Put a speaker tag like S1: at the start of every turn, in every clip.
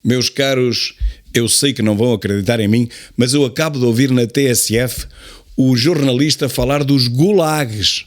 S1: Meus caros, eu sei que não vão acreditar em mim, mas eu acabo de ouvir na TSF o jornalista falar dos gulags.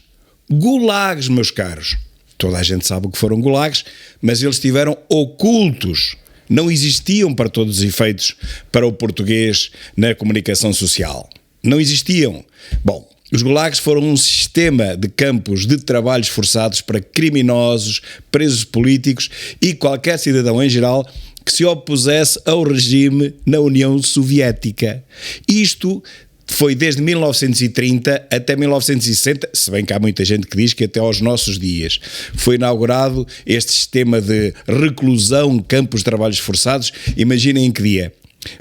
S1: Gulags, meus caros. Toda a gente sabe o que foram gulags, mas eles estiveram ocultos. Não existiam para todos os efeitos para o português na comunicação social. Não existiam. Bom, os gulags foram um sistema de campos de trabalhos forçados para criminosos, presos políticos e qualquer cidadão em geral que se opusesse ao regime na União Soviética. Isto foi desde 1930 até 1960, se bem que há muita gente que diz que até aos nossos dias. Foi inaugurado este sistema de reclusão, campos de trabalhos forçados. Imaginem em que dia?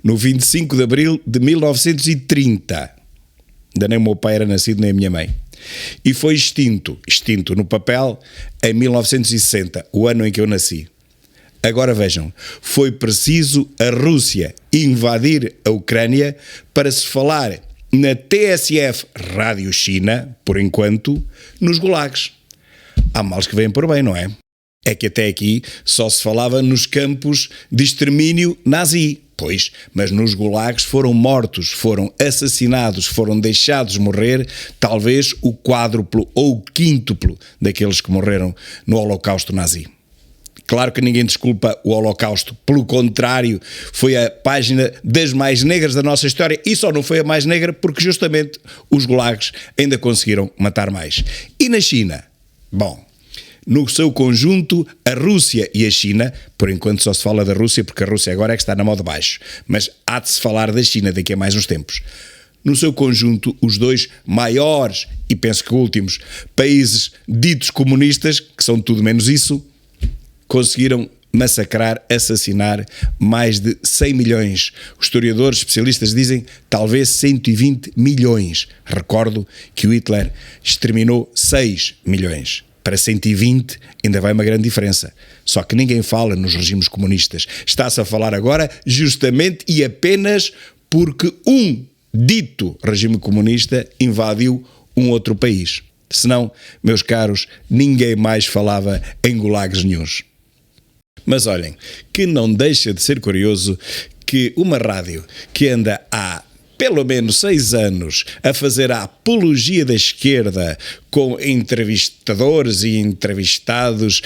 S1: No 25 de abril de 1930. Ainda nem o meu pai era nascido, nem a minha mãe. E foi extinto no papel, em 1960, o ano em que eu nasci. Agora vejam, foi preciso a Rússia invadir a Ucrânia para se falar na TSF Rádio China, por enquanto, nos gulags. Há males que vêm por bem, não é? É que até aqui só se falava nos campos de extermínio nazi. Pois, mas nos gulags foram mortos, foram assassinados, foram deixados morrer, talvez o quádruplo ou o quíntuplo daqueles que morreram no Holocausto nazi. Claro que ninguém desculpa o Holocausto, pelo contrário, foi a página das mais negras da nossa história e só não foi a mais negra porque justamente os gulags ainda conseguiram matar mais. E na China? Bom, no seu conjunto, a Rússia e a China, por enquanto só se fala da Rússia porque a Rússia agora é que está na moda baixo, mas há de se falar da China daqui a mais uns tempos. No seu conjunto, os dois maiores, e penso que últimos, países ditos comunistas, que são tudo menos isso, conseguiram massacrar, assassinar mais de 100 milhões. Os historiadores especialistas dizem talvez 120 milhões. Recordo que o Hitler exterminou 6 milhões. Para 120 ainda vai uma grande diferença. Só que ninguém fala nos regimes comunistas. Está-se a falar agora justamente e apenas porque um dito regime comunista invadiu um outro país. Senão, meus caros, ninguém mais falava em gulags nenhuns. Mas olhem, que não deixa de ser curioso que uma rádio que anda há pelo menos 6 anos a fazer a apologia da esquerda com entrevistadores e entrevistados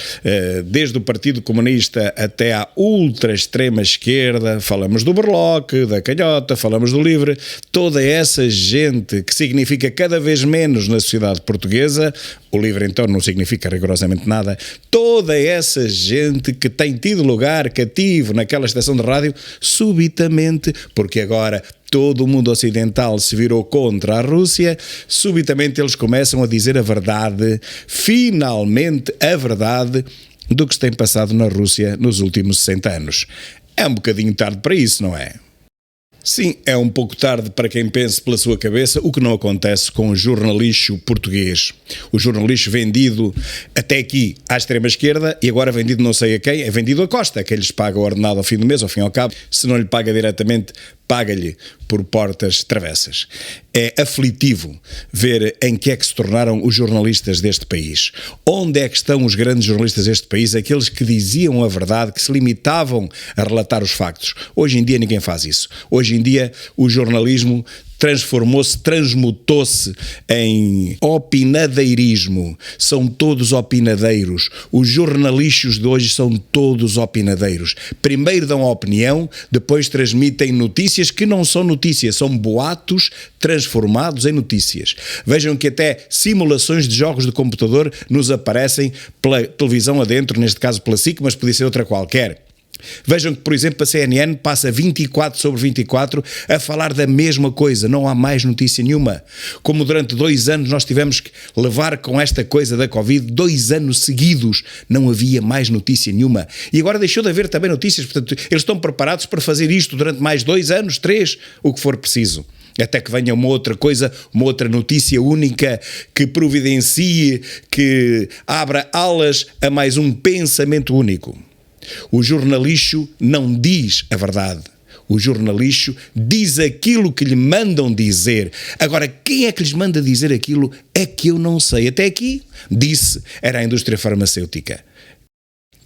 S1: desde o Partido Comunista até à ultra-extrema esquerda, falamos do Berloque, da Calhota, falamos do Livre, toda essa gente que significa cada vez menos na sociedade portuguesa, o Livre então não significa rigorosamente nada, toda essa gente que tem tido lugar cativo naquela estação de rádio, subitamente, porque agora todo o mundo ocidental se virou contra a Rússia, subitamente eles começam a dizer a verdade, finalmente a verdade, do que se tem passado na Rússia nos últimos 60 anos. É um bocadinho tarde para isso, não é? Sim, é um pouco tarde para quem pense pela sua cabeça, o que não acontece com o jornalismo português. O jornalismo vendido até aqui à extrema-esquerda e agora vendido não sei a quem, é vendido a Costa, que lhes paga o ordenado ao fim do mês, ao fim e ao cabo. Se não lhe paga diretamente, paga-lhe por portas travessas. É aflitivo ver em que é que se tornaram os jornalistas deste país. Onde é que estão os grandes jornalistas deste país, aqueles que diziam a verdade, que se limitavam a relatar os factos? Hoje em dia ninguém faz isso. Hoje em dia o jornalismo transformou-se, transmutou-se em opinadeirismo. São todos opinadeiros. Os jornalistas de hoje são todos opinadeiros. Primeiro dão a opinião, depois transmitem notícias que não são notícias, são boatos transformados em notícias. Vejam que até simulações de jogos de computador nos aparecem pela televisão adentro, neste caso pela SIC, mas podia ser outra qualquer. Vejam que, por exemplo, a CNN passa 24/24 a falar da mesma coisa, não há mais notícia nenhuma. Como durante 2 anos nós tivemos que levar com esta coisa da Covid, 2 anos seguidos, não havia mais notícia nenhuma. E agora deixou de haver também notícias, portanto, eles estão preparados para fazer isto durante mais 2 anos, 3, o que for preciso. Até que venha uma outra coisa, uma outra notícia única que providencie, que abra alas a mais um pensamento único. O jornalismo não diz a verdade. O jornalismo diz aquilo que lhe mandam dizer. Agora, quem é que lhes manda dizer aquilo é que eu não sei. Até aqui, disse, era a indústria farmacêutica.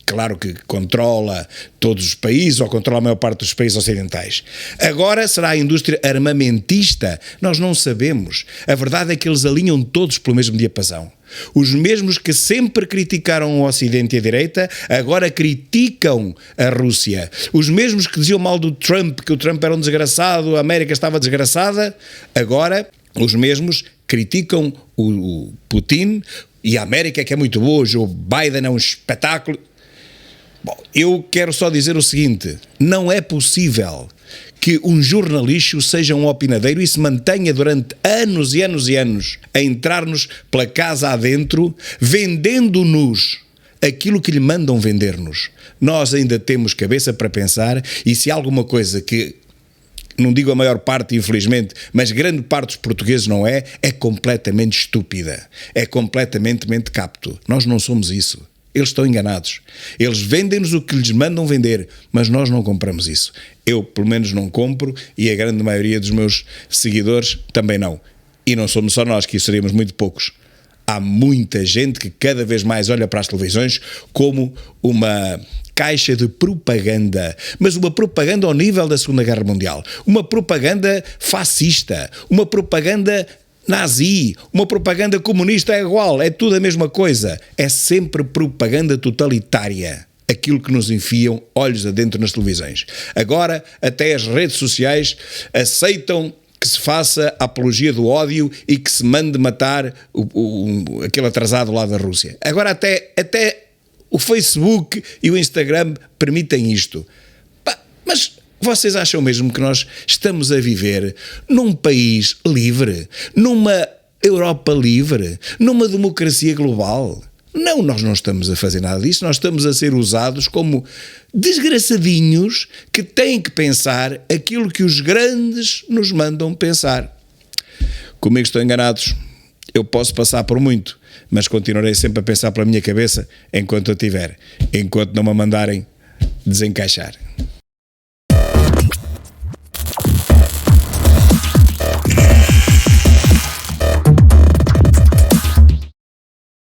S1: Claro que controla todos os países, ou controla a maior parte dos países ocidentais. Agora será a indústria armamentista? Nós não sabemos. A verdade é que eles alinham todos pelo mesmo diapasão. Os mesmos que sempre criticaram o Ocidente e a direita, agora criticam a Rússia. Os mesmos que diziam mal do Trump, que o Trump era um desgraçado, a América estava desgraçada, agora os mesmos criticam o Putin e a América, que é muito boa, o Joe Biden é um espetáculo. Bom, eu quero só dizer o seguinte: não é possível que um jornalista seja um opinadeiro e se mantenha durante anos e anos e anos a entrar-nos pela casa adentro, vendendo-nos aquilo que lhe mandam vender-nos. Nós ainda temos cabeça para pensar, e se há alguma coisa que, não digo a maior parte, infelizmente, mas grande parte dos portugueses não é completamente estúpida, é completamente mente capto. Nós não somos isso. Eles estão enganados. Eles vendem-nos o que lhes mandam vender, mas nós não compramos isso. Eu, pelo menos, não compro, e a grande maioria dos meus seguidores também não. E não somos só nós, que seríamos muito poucos. Há muita gente que cada vez mais olha para as televisões como uma caixa de propaganda, mas uma propaganda ao nível da Segunda Guerra Mundial, uma propaganda fascista, uma propaganda nazi, uma propaganda comunista, é igual, é tudo a mesma coisa, é sempre propaganda totalitária, aquilo que nos enfiam olhos adentro nas televisões. Agora até as redes sociais aceitam que se faça a apologia do ódio e que se mande matar aquele atrasado lá da Rússia. Agora até o Facebook e o Instagram permitem isto. Mas vocês acham mesmo que nós estamos a viver num país livre, numa Europa livre, numa democracia global? Não, nós não estamos a fazer nada disso, nós estamos a ser usados como desgraçadinhos que têm que pensar aquilo que os grandes nos mandam pensar. Comigo estão enganados, eu posso passar por muito, mas continuarei sempre a pensar pela minha cabeça enquanto eu tiver, enquanto não me mandarem desencaixar.